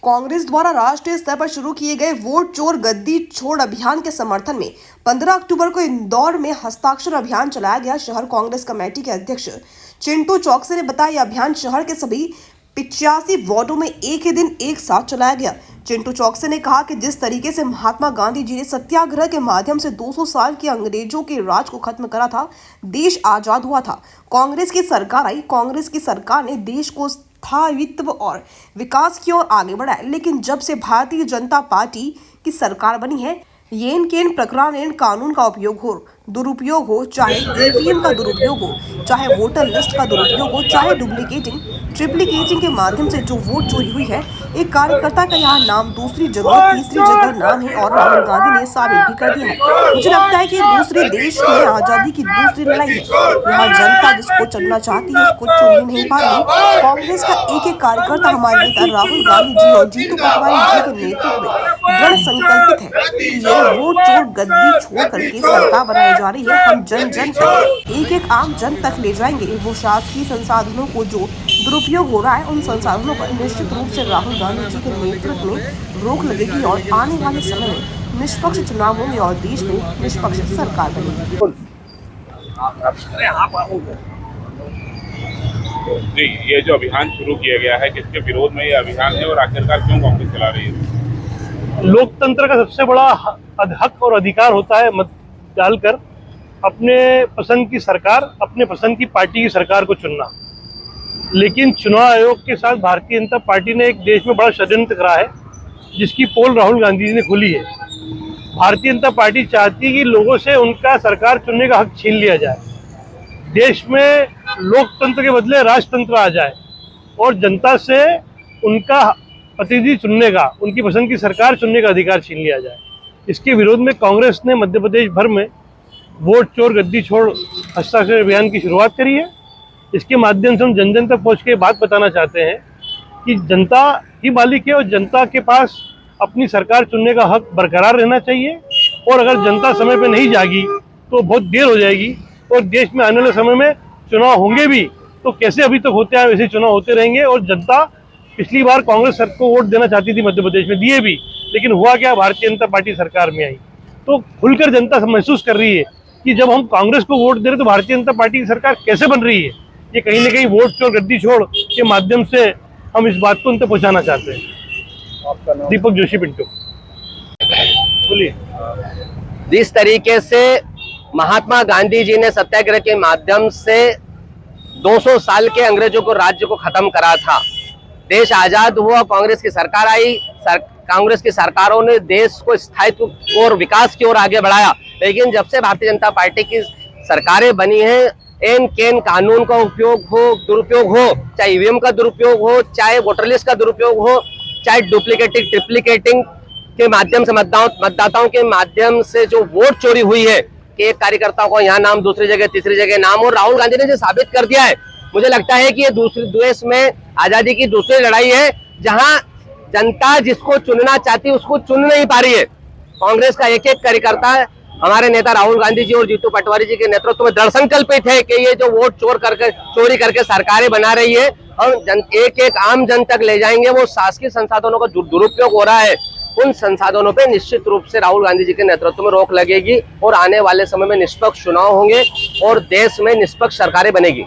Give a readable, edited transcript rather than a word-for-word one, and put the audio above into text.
कांग्रेस द्वारा राष्ट्रीय स्तर पर शुरू किए गए वोट चोर गद्दी छोड़ अभियान के समर्थन में 15 अक्टूबर को इंदौर में हस्ताक्षर अभियान चलाया गया। शहर कांग्रेस कमेटी के अध्यक्ष चिंटू चौकसे ने बताया, यह अभियान शहर के सभी 85 वार्डों में एक ही दिन एक साथ चलाया गया। चिंटू चौकसे ने कहा कि जिस तरीके से महात्मा गांधी जी ने सत्याग्रह के माध्यम से 200 साल के अंग्रेजों के राज को खत्म करा था, देश आजाद हुआ था। कांग्रेस की सरकार आई, कांग्रेस की सरकार ने देश को स्थायित्व और विकास की ओर आगे बढ़ाया। लेकिन जब से भारतीय जनता पार्टी की सरकार बनी है, येन केन प्रकरण कानून का दुरुपयोग हो, चाहे ईवीएम का दुरुपयोग हो, चाहे वोटर लिस्ट का दुरुपयोग हो, चाहे ट्रिप्लिकेटिंग के माध्यम से जो वोट चोरी हुई है, एक कार्यकर्ता का यहाँ नाम दूसरी जगह तीसरी जगह नाम है और राहुल गांधी ने साबित भी कर दिया है। मुझे लगता है कि दूसरे देश में आजादी की दूसरी लड़ाई है। यहाँ जनता जिसको चुनना चाहती है उसको चुन नहीं पा रही। कांग्रेस का एक कार्यकर्ता हमारे नेता राहुल गांधी जी और जीतू पटवारी जी के नेतृत्व में दृढ़ संकल्पित है कि ये वोट चोर गद्दी छोड़ करके सरकार बनाई जा रही है। हम जन जन तक एक आम जन तक ले जाएंगे। वो शासकीय संसाधनों को जो दुरुपयोग हो रहा है, उन संसाधनों पर निश्चित रूप से राहुल गांधी जी के नेतृत्व में रोक लगेगी और आने वाले समय में निष्पक्ष चुनाव होंगे और देश में निष्पक्ष सरकार बनेगी। जी, ये जो अभियान शुरू किया गया है, किसके विरोध में ये अभियान है और आखिरकार क्यों कांग्रेस चला रही है? लोकतंत्र का सबसे बड़ा हक और अधिकार होता है मत डालकर अपने पसंद की सरकार, अपने पसंद की पार्टी की सरकार को चुनना। लेकिन चुनाव आयोग के साथ भारतीय जनता पार्टी ने एक देश में बड़ा षड्यंत्र करा है, जिसकी पोल राहुल गांधी जी ने खोली है। भारतीय जनता पार्टी चाहती है कि लोगों से उनका सरकार चुनने का हक छीन लिया जाए, देश में लोकतंत्र के बदले राजतंत्र आ जाए और जनता से उनका प्रतिनिधि चुनने का, उनकी पसंद की सरकार चुनने का अधिकार छीन लिया जाए। इसके विरोध में कांग्रेस ने मध्य प्रदेश भर में वोट चोर गद्दी छोड़ हस्ताक्षर अभियान की शुरुआत करी है। इसके माध्यम से हम जन जन तक पहुँच के बात बताना चाहते हैं कि जनता ही मालिक है और जनता के पास अपनी सरकार चुनने का हक बरकरार रहना चाहिए। और अगर जनता समय पे नहीं जागी तो बहुत देर हो जाएगी और देश में आने वाले समय में चुनाव होंगे भी तो कैसे अभी तक होते हैं वैसे चुनाव होते रहेंगे। और जनता पिछली बार कांग्रेस को वोट देना चाहती थी मध्य प्रदेश में, दिए भी, लेकिन हुआ क्या, भारतीय जनता पार्टी सरकार में आई। तो खुलकर जनता महसूस कर रही है कि जब हम कांग्रेस को वोट दे रहे तो भारतीय जनता पार्टी की सरकार कैसे बन रही है। ये कहीं ना कहीं वोट चोर गद्दी छोड़ के माध्यम से हम इस बात को उन तक पहुँचाना चाहते हैं। दीपक जोशी पिंटू। बोलिए। जिस तरीके से महात्मा गांधी जी ने सत्याग्रह के माध्यम से 200 साल के अंग्रेजों को राज्य को खत्म करा था, देश आजाद हुआ, कांग्रेस की सरकार आई, कांग्रेस की सरकारों ने देश को स्थायित्व और विकास की ओर आगे बढ़ाया। लेकिन जब से भारतीय जनता पार्टी की सरकारें बनी हैं, एन केन कानून का दुरुपयोग हो, चाहे ईवीएम का दुरुपयोग हो, चाहे वोटर लिस्ट का दुरुपयोग हो, चाहे ट्रिप्लिकेटिंग के माध्यम से मतदाताओं के माध्यम से जो वोट चोरी हुई है कि एक कार्यकर्ता को यहाँ नाम दूसरी जगह तीसरी जगह नाम, और राहुल गांधी ने जो साबित कर दिया है, मुझे लगता है कि ये दूसरे देश में आजादी की दूसरी लड़ाई है, जहां जनता जिसको चुनना चाहती है उसको चुन नहीं पा रही है। कांग्रेस का एक कार्यकर्ता हमारे नेता राहुल गांधी जी और जीतू पटवारी जी के नेतृत्व में दृढ़ संकल्पित है कि ये जो वोट चोरी करके सरकारें बना रही है, हम एक आम जन तक ले जाएंगे। वो शासकीय संसाधनों का दुरुपयोग हो रहा है, उन संसाधनों पे निश्चित रूप से राहुल गांधी जी के नेतृत्व में रोक लगेगी और आने वाले समय में निष्पक्ष चुनाव होंगे और देश में निष्पक्ष सरकारें बनेगी।